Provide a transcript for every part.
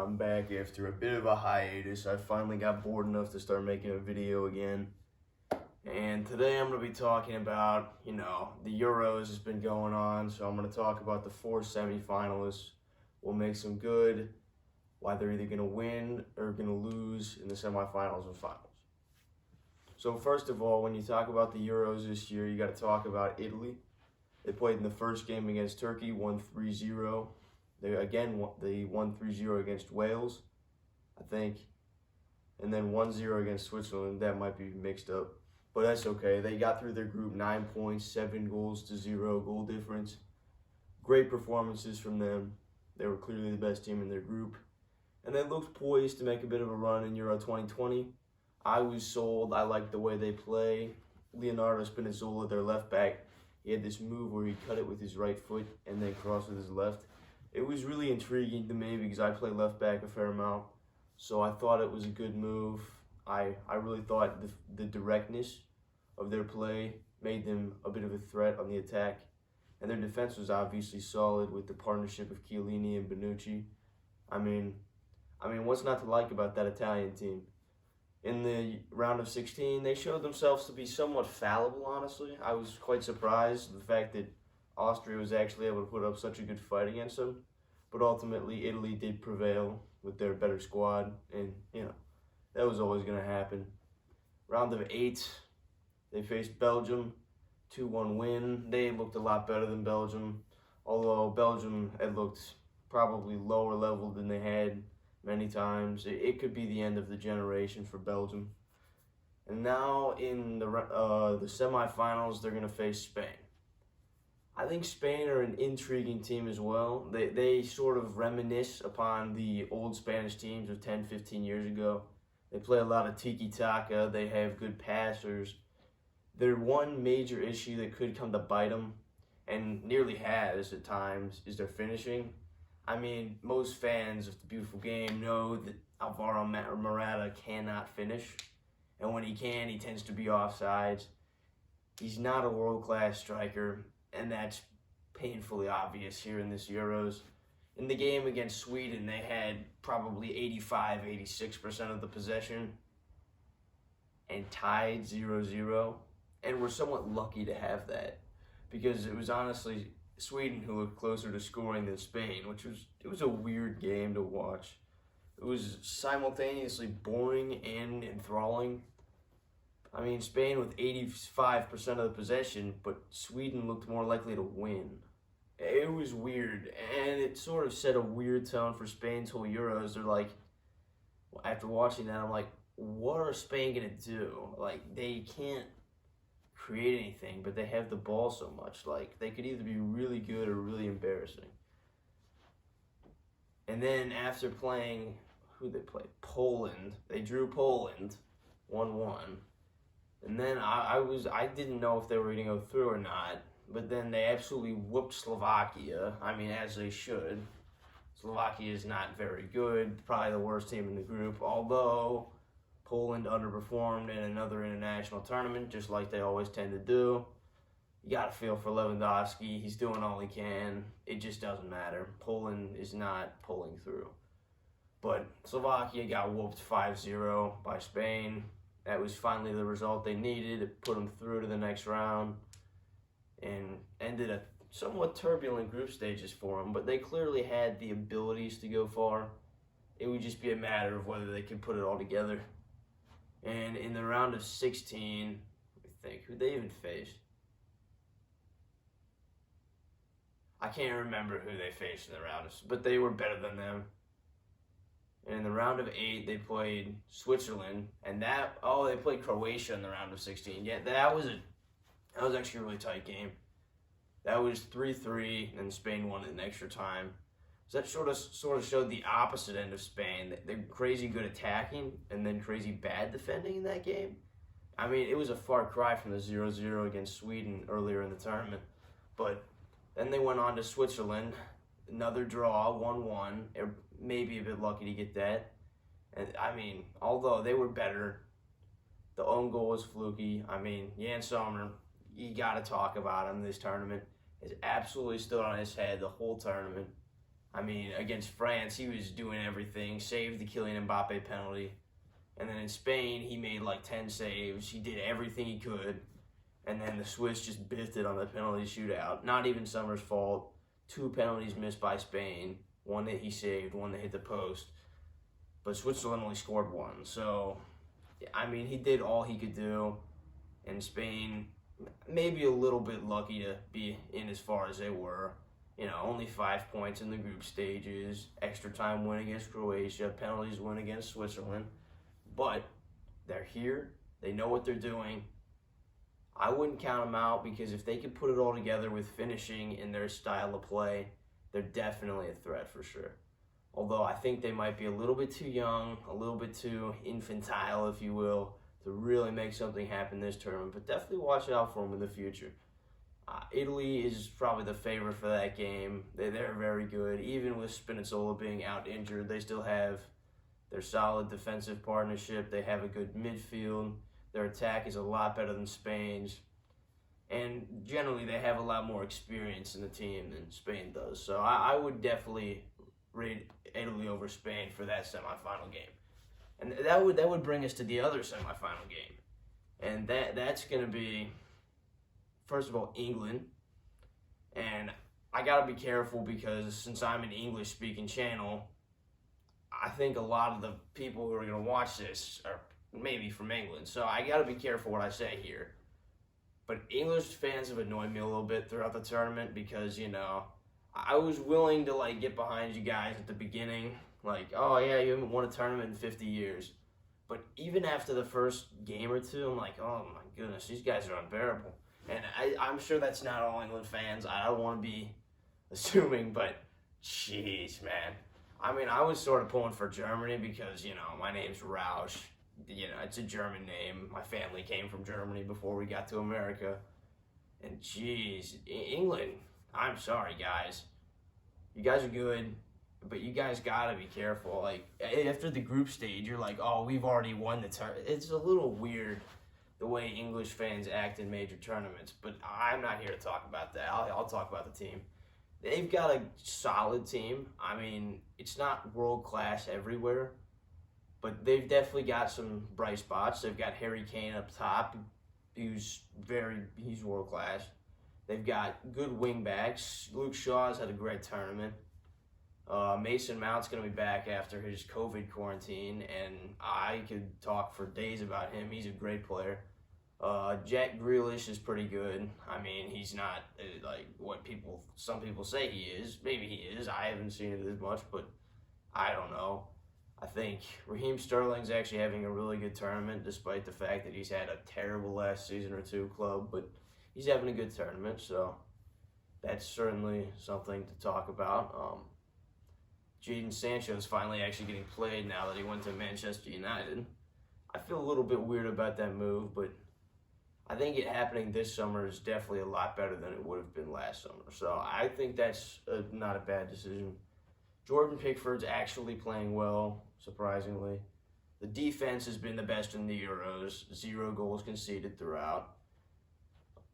I'm back after a bit of a hiatus. I finally got bored enough to start making a video again. And today I'm going to be talking about, the Euros has been going on, so I'm going to talk about the 4 semifinalists, what makes them good, why they're either going to win or going to lose in the semifinals and finals. So first of all, when you talk about the Euros this year, you got to talk about Italy. They played in the first game against Turkey, won 3-0. They won 3-0 against Wales, I think, and then 1-0 against Switzerland. That might be mixed up, but that's okay. They got through their group, 9 points, 7 goals to 0 goal difference. Great performances from them. They were clearly the best team in their group, and they looked poised to make a bit of a run in Euro 2020. I was sold. I like the way they play. Leonardo Spinazzola, their left back, he had this move where he cut it with his right foot and then crossed with his left. It was really intriguing to me because I play left back a fair amount, so I thought it was a good move. I really thought the directness of their play made them a bit of a threat on the attack, and their defense was obviously solid with the partnership of Chiellini and Bonucci. I mean, what's not to like about that Italian team? In the round of 16, they showed themselves to be somewhat fallible, honestly. I was quite surprised the fact that Austria was actually able to put up such a good fight against them. But ultimately, Italy did prevail with their better squad, and, that was always going to happen. Round of 8, they faced Belgium, 2-1 win. They looked a lot better than Belgium, although Belgium had looked probably lower level than they had many times. It could be the end of the generation for Belgium. And now in the semifinals, they're going to face Spain. I think Spain are an intriguing team as well. They sort of reminisce upon the old Spanish teams of 10, 15 years ago. They play a lot of tiki-taka. They have good passers. Their one major issue that could come to bite them, and nearly has at times, is their finishing. I mean, most fans of the beautiful game know that Alvaro Morata cannot finish. And when he can, he tends to be offsides. He's not a world-class striker, and that's painfully obvious here in this Euros. In the game against Sweden, they had probably 85-86% of the possession and tied 0-0. And we're somewhat lucky to have that because it was honestly Sweden who looked closer to scoring than Spain, it was a weird game to watch. It was simultaneously boring and enthralling. I mean, Spain with 85% of the possession, but Sweden looked more likely to win. It was weird, and it sort of set a weird tone for Spain's whole Euros. They're like, after watching that, I'm like, what are Spain going to do? Like, they can't create anything, but they have the ball so much. Like, they could either be really good or really embarrassing. And then after playing, who they played? Poland. They drew Poland 1-1. And then I didn't know if they were going to go through or not, but then they absolutely whooped Slovakia. I mean, as they should. Slovakia is not very good, probably the worst team in the group, although Poland underperformed in another international tournament, just like they always tend to do. You got to feel for Lewandowski. He's doing all he can. It just doesn't matter. Poland is not pulling through. But Slovakia got whooped 5-0 by Spain. That was finally the result they needed. It put them through to the next round and ended a somewhat turbulent group stages for them. But they clearly had the abilities to go far. It would just be a matter of whether they could put it all together. And in the round of 16, let me think, who they even faced? I can't remember who they faced in the round, but they were better than them. And in the round of 8, they played Switzerland, and they played Croatia in the round of 16. Yeah, that was actually a really tight game. That was 3-3, and Spain won it in extra time. So that sort of showed the opposite end of Spain. They're crazy good attacking and then crazy bad defending in that game. I mean, it was a far cry from the 0-0 against Sweden earlier in the tournament. But then they went on to Switzerland, another draw, 1-1. Maybe a bit lucky to get that. And I mean, although they were better, the own goal was fluky. I mean, Jan Sommer, you got to talk about him this tournament. Has absolutely stood on his head the whole tournament. I mean, against France, he was doing everything, saved the Kylian Mbappe penalty. And then in Spain, he made like 10 saves. He did everything he could. And then the Swiss just biffed it on the penalty shootout. Not even Sommer's fault. 2 penalties missed by Spain. One that he saved, one that hit the post. But Switzerland only scored 1. So, I mean, he did all he could do. And Spain, maybe a little bit lucky to be in as far as they were. You know, only 5 points in the group stages. Extra time win against Croatia. Penalties win against Switzerland. But they're here. They know what they're doing. I wouldn't count them out because if they could put it all together with finishing in their style of play, they're definitely a threat for sure. Although I think they might be a little bit too young, a little bit too infantile, if you will, to really make something happen this tournament. But definitely watch out for them in the future. Italy is probably the favorite for that game. They're very good. Even with Spinazzola being out injured, they still have their solid defensive partnership. They have a good midfield. Their attack is a lot better than Spain's. And generally, they have a lot more experience in the team than Spain does. So I would definitely rate Italy over Spain for that semifinal game. And that would bring us to the other semifinal game. And that's going to be, first of all, England. And I got to be careful because since I'm an English-speaking channel, I think a lot of the people who are going to watch this are maybe from England. So I got to be careful what I say here. But English fans have annoyed me a little bit throughout the tournament because, you know, I was willing to, like, get behind you guys at the beginning. Like, oh, yeah, you haven't won a tournament in 50 years. But even after the first game or two, I'm like, oh, my goodness, these guys are unbearable. And I'm sure that's not all England fans. I don't want to be assuming, but jeez, man. I mean, I was sort of pulling for Germany because, you know, my name's Roush. You know, it's a German name. My family came from Germany before we got to America. And jeez, England, I'm sorry, guys. You guys are good, but you guys gotta be careful. Like, after the group stage, you're like, oh, we've already won the tournament. It's a little weird the way English fans act in major tournaments, but I'm not here to talk about that. I'll talk about the team. They've got a solid team. I mean, it's not world-class everywhere, but they've definitely got some bright spots. They've got Harry Kane up top, he's world-class. They've got good wing-backs. Luke Shaw's had a great tournament. Mason Mount's going to be back after his COVID quarantine, and I could talk for days about him. He's a great player. Jack Grealish is pretty good. I mean, he's not like what some people say he is. Maybe he is. I haven't seen it as much, but I don't know. I think Raheem Sterling's actually having a really good tournament, despite the fact that he's had a terrible last season or two club, but he's having a good tournament, so that's certainly something to talk about. Jadon Sancho is finally actually getting played now that he went to Manchester United. I feel a little bit weird about that move, but I think it happening this summer is definitely a lot better than it would have been last summer. So I think that's not a bad decision. Jordan Pickford's actually playing well, surprisingly. The defense has been the best in the Euros. 0 goals conceded throughout.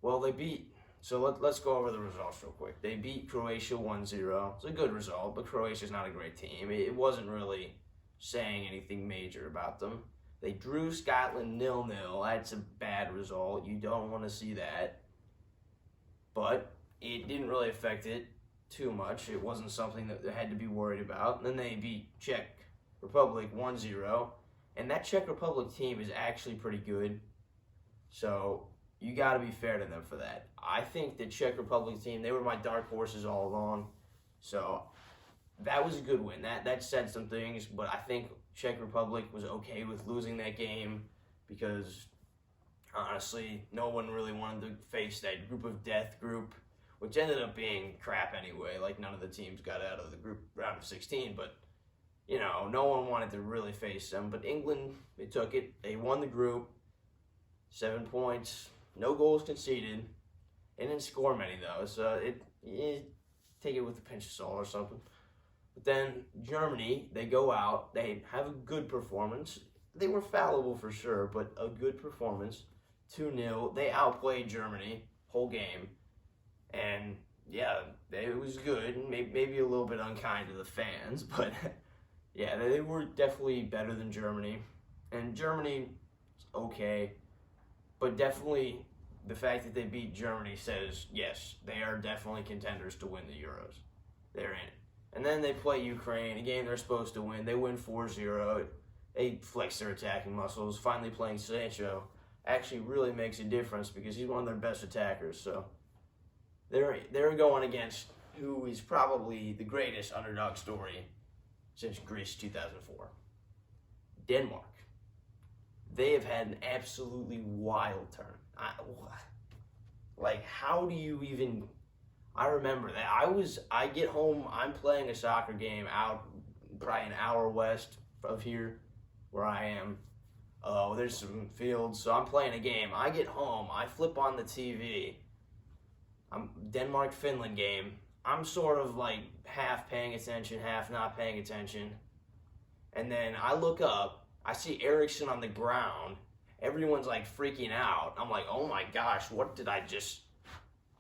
Well, let's go over the results real quick. They beat Croatia 1-0. It's a good result, but Croatia's not a great team. It wasn't really saying anything major about them. They drew Scotland 0-0. That's a bad result. You don't want to see that. But it didn't really affect it too much. It wasn't something that they had to be worried about. And then they beat Czech Republic 1-0. And that Czech Republic team is actually pretty good. So you got to be fair to them for that. I think the Czech Republic team, they were my dark horses all along. So that was a good win. That said some things, but I think Czech Republic was okay with losing that game because, honestly, no one really wanted to face that group of death group, which ended up being crap anyway. Like, none of the teams got out of the group round of 16, but, you know, no one wanted to really face them. But England, they took it. They won the group, 7 points, no goals conceded. They didn't score many, though, so take it with a pinch of salt or something. But then Germany, they go out, they have a good performance. They were fallible for sure, but a good performance. 2-0. They outplayed Germany whole game. And yeah, it was good. Maybe a little bit unkind to the fans, but yeah, they were definitely better than Germany. And Germany, okay, but definitely the fact that they beat Germany says, yes, they are definitely contenders to win the Euros. They're in it. And then they play Ukraine, a game they're supposed to win. They win 4-0. They flex their attacking muscles. Finally playing Sancho actually really makes a difference because he's one of their best attackers. So they're going against who is probably the greatest underdog story since Greece 2004. Denmark. They have had an absolutely wild turn. Like, how do you even? I remember that I get home. I'm playing a soccer game out probably an hour west of here, where I am. There's some fields, so I'm playing a game. I get home. I flip on the TV. I'm Denmark-Finland game. I'm sort of like half paying attention, half not paying attention. And then I look up, I see Ericsson on the ground. Everyone's like freaking out. I'm like, oh my gosh, what did I just.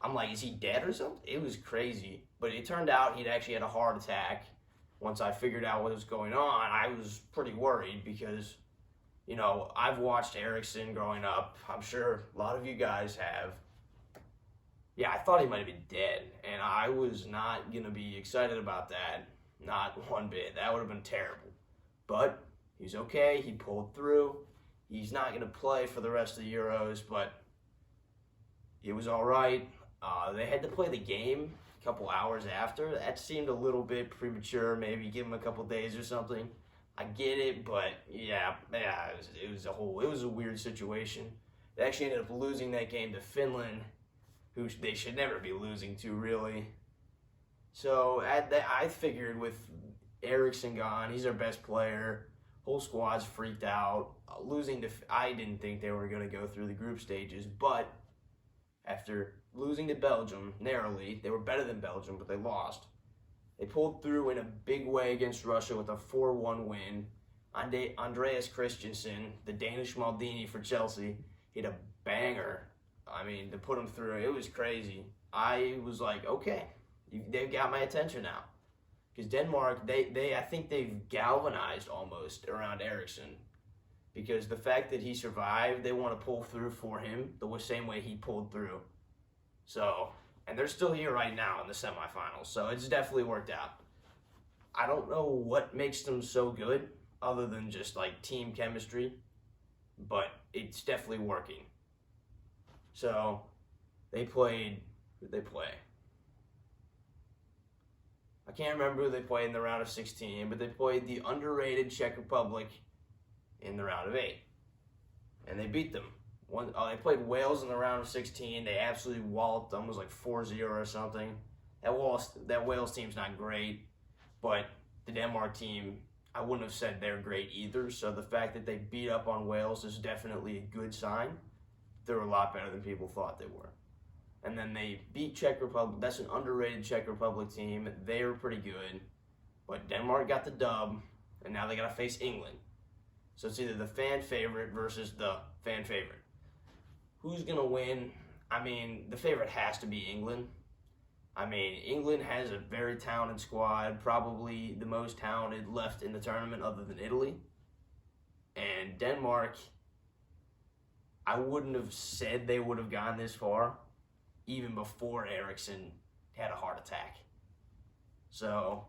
I'm like, is he dead or something? It was crazy. But it turned out he'd actually had a heart attack. Once I figured out what was going on, I was pretty worried because, I've watched Ericsson growing up. I'm sure a lot of you guys have. Yeah, I thought he might have been dead, and I was not going to be excited about that. Not one bit. That would have been terrible. But he's okay. He pulled through. He's not going to play for the rest of the Euros, but it was all right. They had to play the game a couple hours after. That seemed a little bit premature. Maybe give him a couple days or something. I get it, but yeah, it was a weird situation. They actually ended up losing that game to Finland, who they should never be losing to, really. So I figured with Ericsson gone, he's our best player. Whole squad's freaked out. I didn't think they were going to go through the group stages, but after losing to Belgium narrowly, they were better than Belgium, but they lost. They pulled through in a big way against Russia with a 4-1 win. Andreas Christensen, the Danish Maldini for Chelsea, hit a banger. To put them through, it was crazy. I was like, okay, they've got my attention now. Because Denmark, I think they've galvanized almost around Ericsson. Because the fact that he survived, they want to pull through for him the same way he pulled through. So, and they're still here right now in the semifinals. So it's definitely worked out. I don't know what makes them so good other than just like team chemistry, but it's definitely working. So, who'd they play? I can't remember who they played in the round of 16, but they played the underrated Czech Republic in the round of 8. And they beat them. They played Wales in the round of 16. They absolutely walloped them. It was like 4-0 or something. That Wales team's not great, but the Denmark team, I wouldn't have said they're great either. So the fact that they beat up on Wales is definitely a good sign. They're a lot better than people thought they were. And then they beat Czech Republic. That's an underrated Czech Republic team. They were pretty good. But Denmark got the dub, and now they got to face England. So it's either the fan favorite versus the fan favorite. Who's going to win? The favorite has to be England. England has a very talented squad, probably the most talented left in the tournament other than Italy. And Denmark, I wouldn't have said they would have gone this far even before Ericsson had a heart attack. So,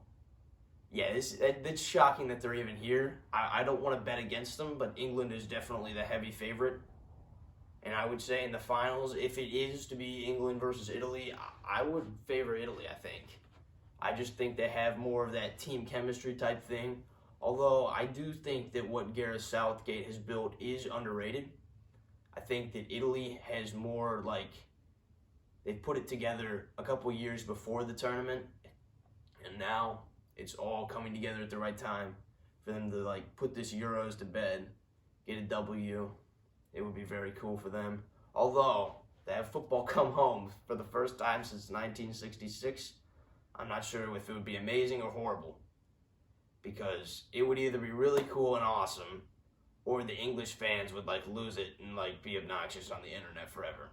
yeah, it's shocking that they're even here. I don't want to bet against them, but England is definitely the heavy favorite. And I would say in the finals, if it is to be England versus Italy, I would favor Italy, I think. I just think they have more of that team chemistry type thing. Although I do think that what Gareth Southgate has built is underrated. I think that Italy has more they put it together a couple years before the tournament, and now it's all coming together at the right time for them to put this Euros to bed, get a W. It would be very cool for them. Although to have football come home for the first time since 1966, I'm not sure if it would be amazing or horrible, because it would either be really cool and awesome, or the English fans would lose it and be obnoxious on the internet forever.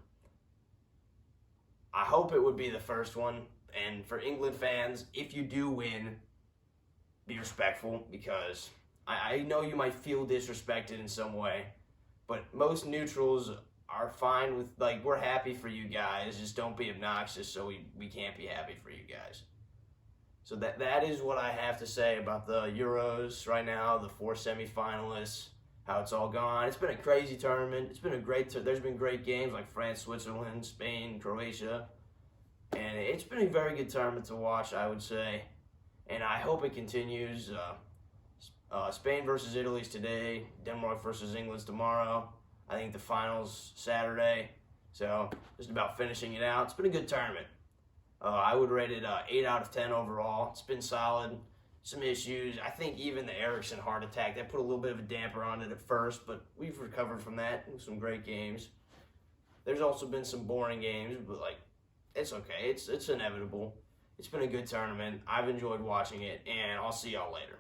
I hope it would be the first one. And for England fans, if you do win, be respectful, because I know you might feel disrespected in some way, but most neutrals are fine with, like, we're happy for you guys. Just don't be obnoxious so we can't be happy for you guys. So that is what I have to say about the Euros right now, the 4 semifinalists, how it's all gone. It's been a crazy tournament. It's been there's been great games like France, Switzerland, Spain, Croatia, and it's been a very good tournament to watch, I would say, and I hope it continues. Spain versus Italy's today, Denmark versus England's tomorrow. I think the final's Saturday, so just about finishing it out. It's been a good tournament. I would rate it 8 out of 10 overall. It's been solid. Some issues. I think even the Eriksen heart attack, that put a little bit of a damper on it at first, but we've recovered from that. Some great games. There's also been some boring games, but like, it's okay. It's inevitable. It's been a good tournament. I've enjoyed watching it, and I'll see y'all later.